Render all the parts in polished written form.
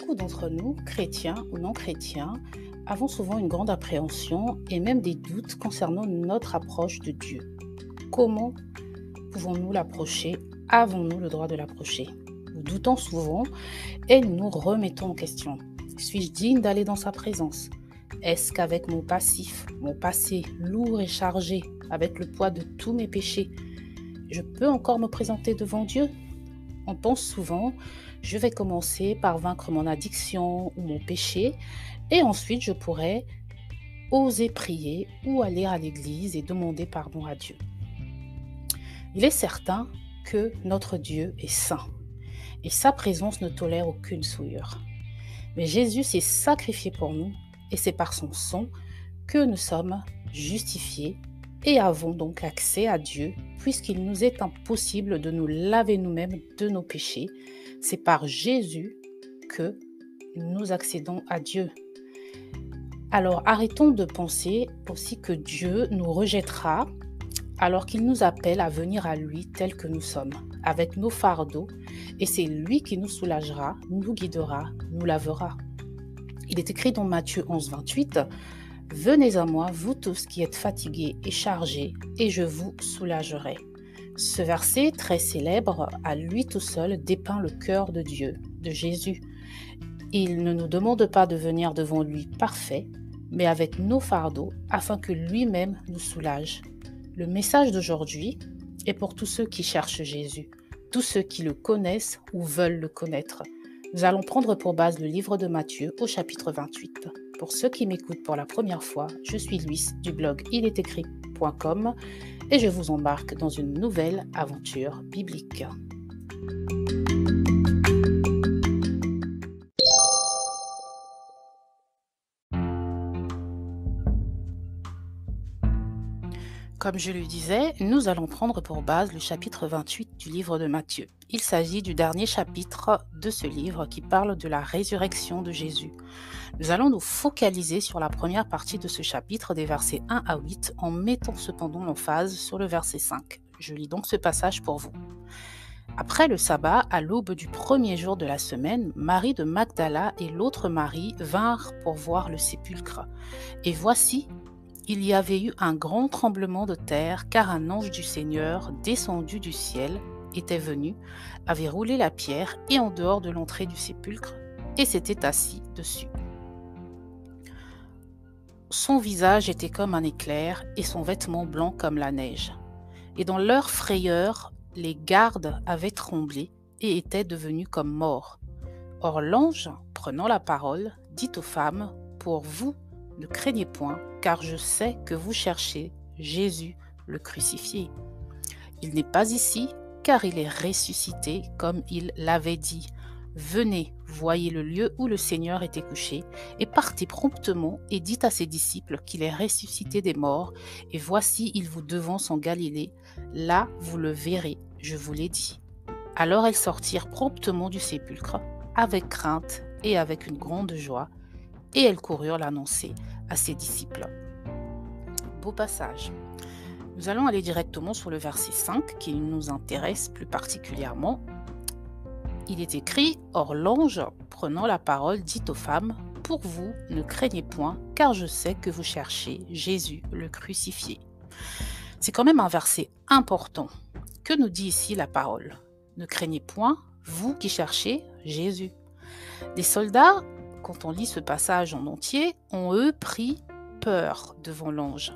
Beaucoup d'entre nous, chrétiens ou non chrétiens, avons souvent une grande appréhension et même des doutes concernant notre approche de Dieu. Comment pouvons-nous l'approcher? Avons-nous le droit de l'approcher? Nous doutons souvent et nous nous remettons en question. Suis-je digne d'aller dans sa présence? Est-ce qu'avec mon passif, mon passé lourd et chargé, avec le poids de tous mes péchés, je peux encore me présenter devant Dieu? On pense souvent, je vais commencer par vaincre mon addiction ou mon péché et ensuite je pourrai oser prier ou aller à l'église et demander pardon à Dieu. Il est certain que notre Dieu est saint et sa présence ne tolère aucune souillure. Mais Jésus s'est sacrifié pour nous et c'est par son sang que nous sommes justifiés et avons donc accès à Dieu puisqu'il nous est impossible de nous laver nous-mêmes de nos péchés. C'est par Jésus que nous accédons à Dieu. Alors arrêtons de penser aussi que Dieu nous rejettera alors qu'il nous appelle à venir à lui tel que nous sommes, avec nos fardeaux, et c'est lui qui nous soulagera, nous guidera, nous lavera. Il est écrit dans Matthieu 11, 28, « Venez à moi, vous tous qui êtes fatigués et chargés, et je vous soulagerai. » Ce verset, très célèbre, à lui tout seul, dépeint le cœur de Dieu, de Jésus. Il ne nous demande pas de venir devant lui parfait, mais avec nos fardeaux, afin que lui-même nous soulage. Le message d'aujourd'hui est pour tous ceux qui cherchent Jésus, tous ceux qui le connaissent ou veulent le connaître. Nous allons prendre pour base le livre de Matthieu au chapitre 28. Pour ceux qui m'écoutent pour la première fois, je suis Luis du blog ilestécrit.com et je vous embarque dans une nouvelle aventure biblique. Comme je le disais, nous allons prendre pour base le chapitre 28 du livre de Matthieu. Il s'agit du dernier chapitre de ce livre qui parle de la résurrection de Jésus. Nous allons nous focaliser sur la première partie de ce chapitre des versets 1 à 8 en mettant cependant l'emphase sur le verset 5. Je lis donc ce passage pour vous. Après le sabbat, à l'aube du premier jour de la semaine, Marie de Magdala et l'autre Marie vinrent pour voir le sépulcre. Et voici, il y avait eu un grand tremblement de terre, car un ange du Seigneur, descendu du ciel, était venu, avait roulé la pierre et en dehors de l'entrée du sépulcre, et s'était assis dessus. Son visage était comme un éclair, et son vêtement blanc comme la neige. Et dans leur frayeur, les gardes avaient tremblé et étaient devenus comme morts. Or l'ange, prenant la parole, dit aux femmes, « Pour vous, ne craignez point, car je sais que vous cherchez Jésus le crucifié. Il n'est pas ici, car il est ressuscité, comme il l'avait dit. Venez, voyez le lieu où le Seigneur était couché, et partez promptement et dites à ses disciples qu'il est ressuscité des morts, et voici, il vous devance en Galilée. Là, vous le verrez, je vous l'ai dit. » Alors elles sortirent promptement du sépulcre, avec crainte et avec une grande joie, et elles coururent l'annoncer à ses disciples. Beau passage. Nous allons aller directement sur le verset 5 qui nous intéresse plus particulièrement. Il est écrit « Or l'ange, prenant la parole, dit aux femmes, « Pour vous, ne craignez point, car je sais que vous cherchez Jésus le crucifié. » C'est quand même un verset important. Que nous dit ici la parole? Ne craignez point, vous qui cherchez Jésus. Les soldats, quand on lit ce passage en entier, ont eux pris peur devant l'ange.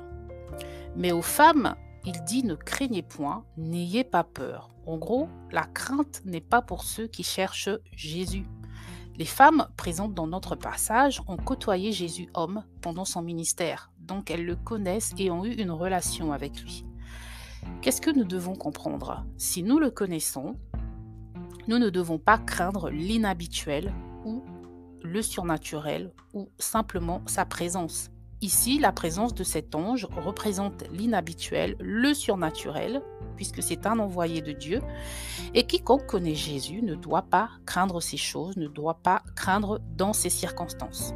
Mais aux femmes, il dit ne craignez point, n'ayez pas peur. En gros, la crainte n'est pas pour ceux qui cherchent Jésus. Les femmes présentes dans notre passage ont côtoyé Jésus homme pendant son ministère, donc elles le connaissent et ont eu une relation avec lui. Qu'est-ce que nous devons comprendre? Si nous le connaissons, nous ne devons pas craindre l'inhabituel ou le surnaturel ou simplement sa présence. Ici, la présence de cet ange représente l'inhabituel, le surnaturel, puisque c'est un envoyé de Dieu, et quiconque connaît Jésus ne doit pas craindre ces choses, ne doit pas craindre dans ces circonstances.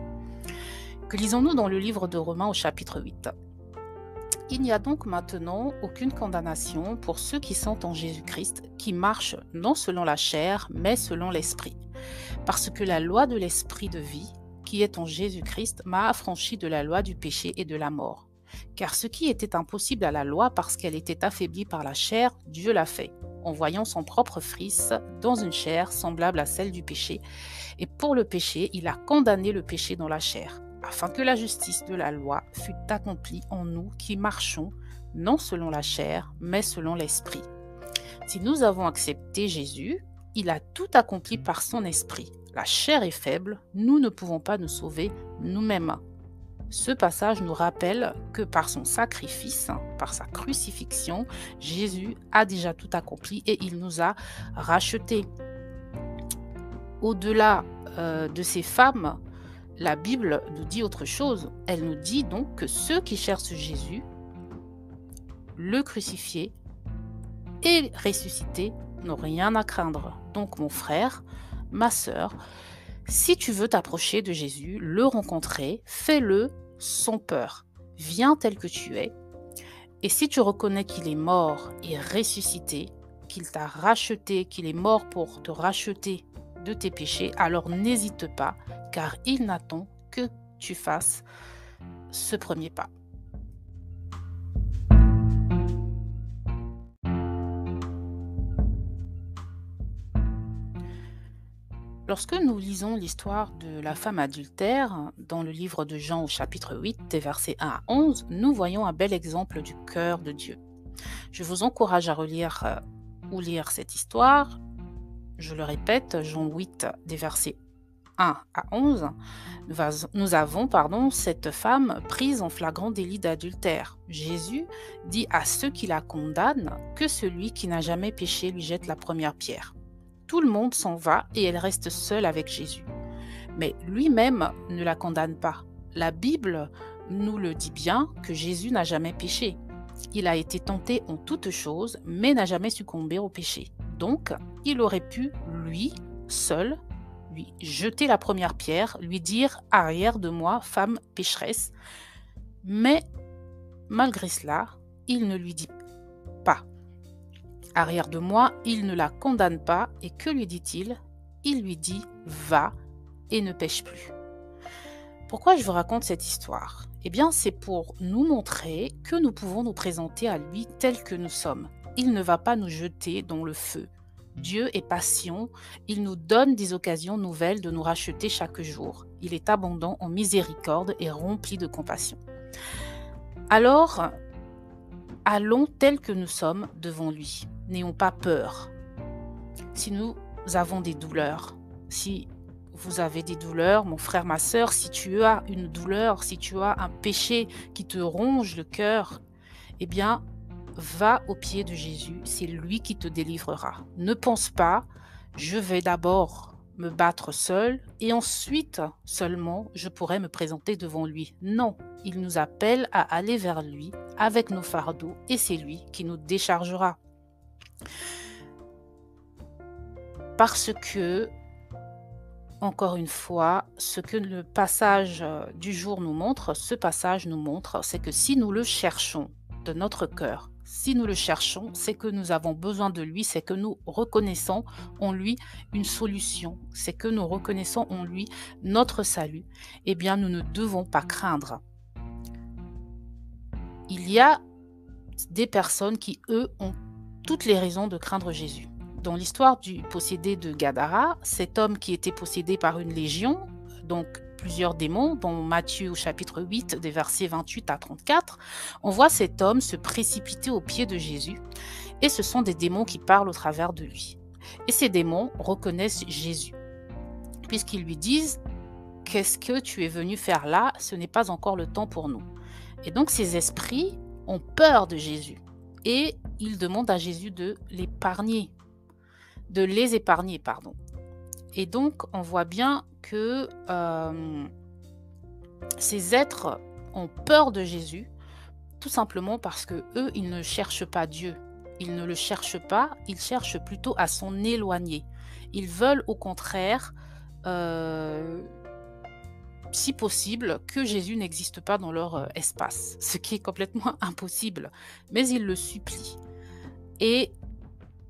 Que lisons-nous dans le livre de Romains au chapitre 8? Il n'y a donc maintenant aucune condamnation pour ceux qui sont en Jésus-Christ, qui marchent non selon la chair, mais selon l'esprit. parce que la loi de l'esprit de vie, qui est en Jésus-Christ, m'a affranchi de la loi du péché et de la mort. Car ce qui était impossible à la loi parce qu'elle était affaiblie par la chair, Dieu l'a fait, en voyant son propre Fils dans une chair semblable à celle du péché. Et pour le péché, il a condamné le péché dans la chair, afin que la justice de la loi fût accomplie en nous qui marchons, non selon la chair, mais selon l'esprit. Si nous avons accepté Jésus, il a tout accompli par son esprit. La chair est faible, nous ne pouvons pas nous sauver nous-mêmes. Ce passage nous rappelle que par son sacrifice, par sa crucifixion, Jésus a déjà tout accompli et il nous a rachetés. Au-delà de ces femmes, la Bible nous dit autre chose. Elle nous dit donc que ceux qui cherchent Jésus, le crucifié et ressuscité, n'ont rien à craindre. Donc mon frère, ma sœur, si tu veux t'approcher de Jésus, le rencontrer, fais-le sans peur. Viens tel que tu es. Et si tu reconnais qu'il est mort et ressuscité, qu'il t'a racheté, qu'il est mort pour te racheter de tes péchés, alors n'hésite pas, car il n'attend que tu fasses ce premier pas. Lorsque nous lisons l'histoire de la femme adultère dans le livre de Jean au chapitre 8, des versets 1 à 11, nous voyons un bel exemple du cœur de Dieu. Je vous encourage à relire ou lire cette histoire. Je le répète, Jean 8, des versets 1 à 11, nous avons cette femme prise en flagrant délit d'adultère. Jésus dit à ceux qui la condamnent que celui qui n'a jamais péché lui jette la première pierre. Tout le monde s'en va et elle reste seule avec Jésus. Mais lui-même ne la condamne pas. La Bible nous le dit bien que Jésus n'a jamais péché. Il a été tenté en toutes choses, mais n'a jamais succombé au péché. Donc, il aurait pu, lui, seul, lui jeter la première pierre, lui dire « Arrière de moi, femme pécheresse ». Mais, malgré cela, il ne lui dit pas. Arrière de moi, il ne la condamne pas, et que lui dit-il? Il lui dit « Va et ne pêche plus ». Pourquoi je vous raconte cette histoire? Eh bien, c'est pour nous montrer que nous pouvons nous présenter à lui tel que nous sommes. Il ne va pas nous jeter dans le feu. Dieu est patient, il nous donne des occasions nouvelles de nous racheter chaque jour. Il est abondant en miséricorde et rempli de compassion. Alors, allons tels que nous sommes devant lui. N'ayons pas peur. Si nous avons des douleurs, si vous avez des douleurs, mon frère, ma sœur, si tu as une douleur, si tu as un péché qui te ronge le cœur, eh bien, va au pied de Jésus, c'est lui qui te délivrera. Ne pense pas, je vais d'abord me battre seul et ensuite seulement je pourrai me présenter devant lui. Non, il nous appelle à aller vers lui avec nos fardeaux et c'est lui qui nous déchargera. Parce que, encore une fois, ce que le passage du jour nous montre, ce passage nous montre, c'est que si nous le cherchons de notre cœur, si nous le cherchons, c'est que nous avons besoin de lui, c'est que nous reconnaissons en lui une solution, c'est que nous reconnaissons en lui notre salut, eh bien nous ne devons pas craindre. Il y a des personnes qui, eux, ont toutes les raisons de craindre Jésus. Dans l'histoire du possédé de Gadara, cet homme qui était possédé par une légion, donc plusieurs démons, dans Matthieu au chapitre 8, des versets 28 à 34, on voit cet homme se précipiter aux pieds de Jésus, et ce sont des démons qui parlent au travers de lui. Et ces démons reconnaissent Jésus, puisqu'ils lui disent « Qu'est-ce que tu es venu faire là? Ce n'est pas encore le temps pour nous. » Et donc ces esprits ont peur de Jésus, et ils demandent à Jésus de les épargner. Et donc, on voit bien que ces êtres ont peur de Jésus, tout simplement parce que eux, ils ne cherchent pas Dieu. Ils ne le cherchent pas, ils cherchent plutôt à s'en éloigner. Ils veulent au contraire, si possible, que Jésus n'existe pas dans leur espace, ce qui est complètement impossible. Mais ils le supplient. Et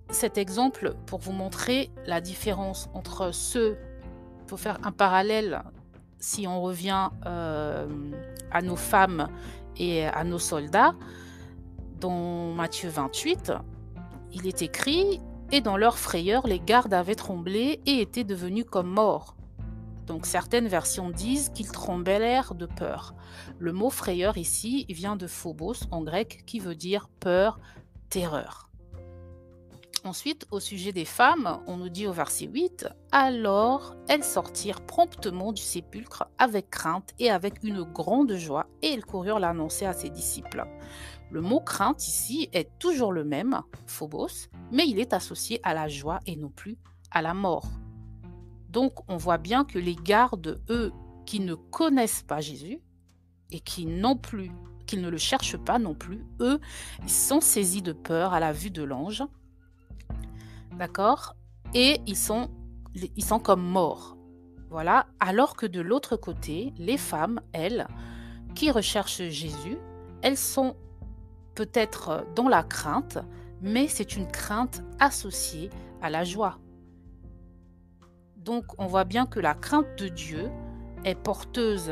cet exemple pour vous montrer la différence entre ceux faut faire un parallèle si on revient, à nos femmes et à nos soldats. Dans Matthieu 28, il est écrit: «Et dans leur frayeur, les gardes avaient tremblé et étaient devenus comme morts». Donc certaines versions disent qu'ils tremblèrent de peur. Le mot frayeur ici vient de phobos en grec qui veut dire peur, terreur. Ensuite, au sujet des femmes, on nous dit au verset 8: «Alors elles sortirent promptement du sépulcre avec crainte et avec une grande joie, et elles coururent l'annoncer à ses disciples». Le mot crainte ici est toujours le même, phobos, mais il est associé à la joie et non plus à la mort. Donc on voit bien que les gardes, eux, qui ne connaissent pas Jésus et qui qu'ils ne le cherchent pas non plus, eux, ils sont saisis de peur à la vue de l'ange. D'accord? Et ils sont comme morts. Voilà. Alors que de l'autre côté, les femmes, elles, qui recherchent Jésus, elles sont peut-être dans la crainte, mais c'est une crainte associée à la joie. Donc, on voit bien que la crainte de Dieu est porteuse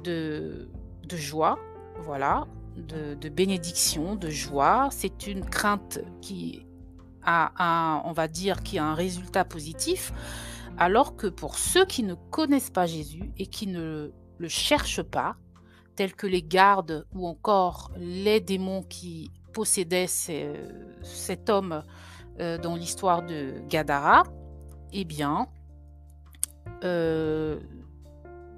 de joie, voilà, de bénédiction, de joie. C'est une crainte qui on va dire, qui a un résultat positif, alors que pour ceux qui ne connaissent pas Jésus et qui ne le cherchent pas, tels que les gardes ou encore les démons qui possédaient cet homme dans l'histoire de Gadara, eh bien,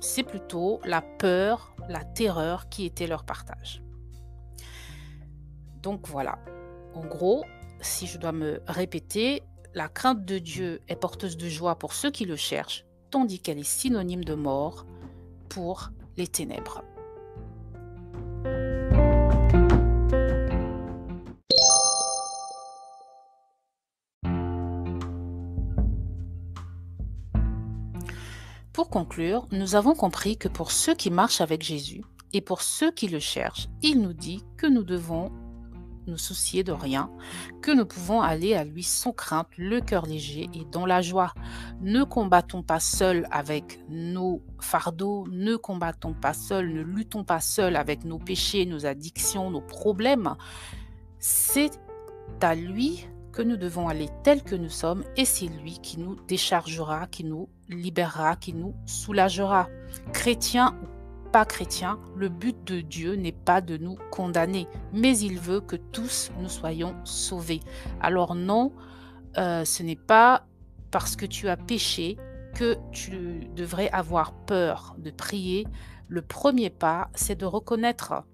c'est plutôt la peur, la terreur qui était leur partage. Donc voilà, en gros, si je dois me répéter, la crainte de Dieu est porteuse de joie pour ceux qui le cherchent, tandis qu'elle est synonyme de mort pour les ténèbres. Pour conclure, nous avons compris que pour ceux qui marchent avec Jésus et pour ceux qui le cherchent, il nous dit que nous devons nous soucier de rien, que nous pouvons aller à lui sans crainte, le cœur léger et dans la joie. Ne combattons pas seuls avec nos fardeaux, ne combattons pas seuls, ne luttons pas seuls avec nos péchés, nos addictions, nos problèmes. C'est à lui que nous devons aller tel que nous sommes et c'est lui qui nous déchargera, qui nous libérera, qui nous soulagera. Chrétien ou pas chrétien, le but de Dieu n'est pas de nous condamner, mais il veut que tous nous soyons sauvés. Alors non, ce n'est pas parce que tu as péché que tu devrais avoir peur de prier. Le premier pas, c'est de reconnaître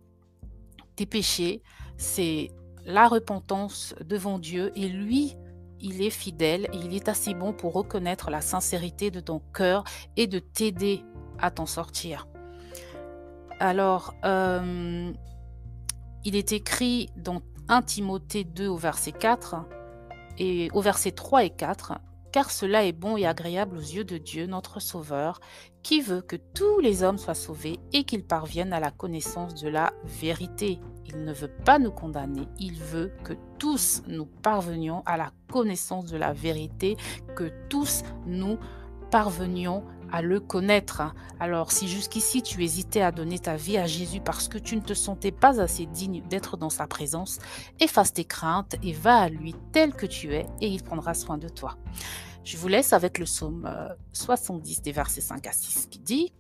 tes péchés, c'est la repentance devant Dieu et lui, il est fidèle et il est assez bon pour reconnaître la sincérité de ton cœur et de t'aider à t'en sortir. Alors, il est écrit dans 1 Timothée 2 au verset 4 et au verset 3 et 4, « Car cela est bon et agréable aux yeux de Dieu, notre Sauveur, qui veut que tous les hommes soient sauvés et qu'ils parviennent à la connaissance de la vérité. Il ne veut pas nous condamner, il veut que tous nous parvenions à la connaissance de la vérité, que tous nous parvenions à le connaître. » Alors, si jusqu'ici tu hésitais à donner ta vie à Jésus parce que tu ne te sentais pas assez digne d'être dans sa présence, efface tes craintes et va à lui tel que tu es et il prendra soin de toi. Je vous laisse avec le psaume 70 des versets 5 à 6 qui dit: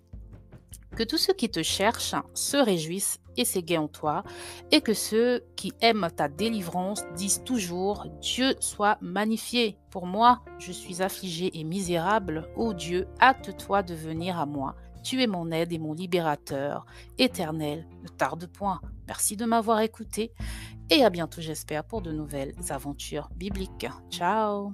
que tous ceux qui te cherchent se réjouissent et s'égaient en toi, et que ceux qui aiment ta délivrance disent toujours: Dieu soit magnifié. Pour moi, je suis affligé et misérable. Ô Dieu, hâte-toi de venir à moi. Tu es mon aide et mon libérateur. Éternel, ne tarde point. Merci de m'avoir écouté et à bientôt, j'espère, pour de nouvelles aventures bibliques. Ciao!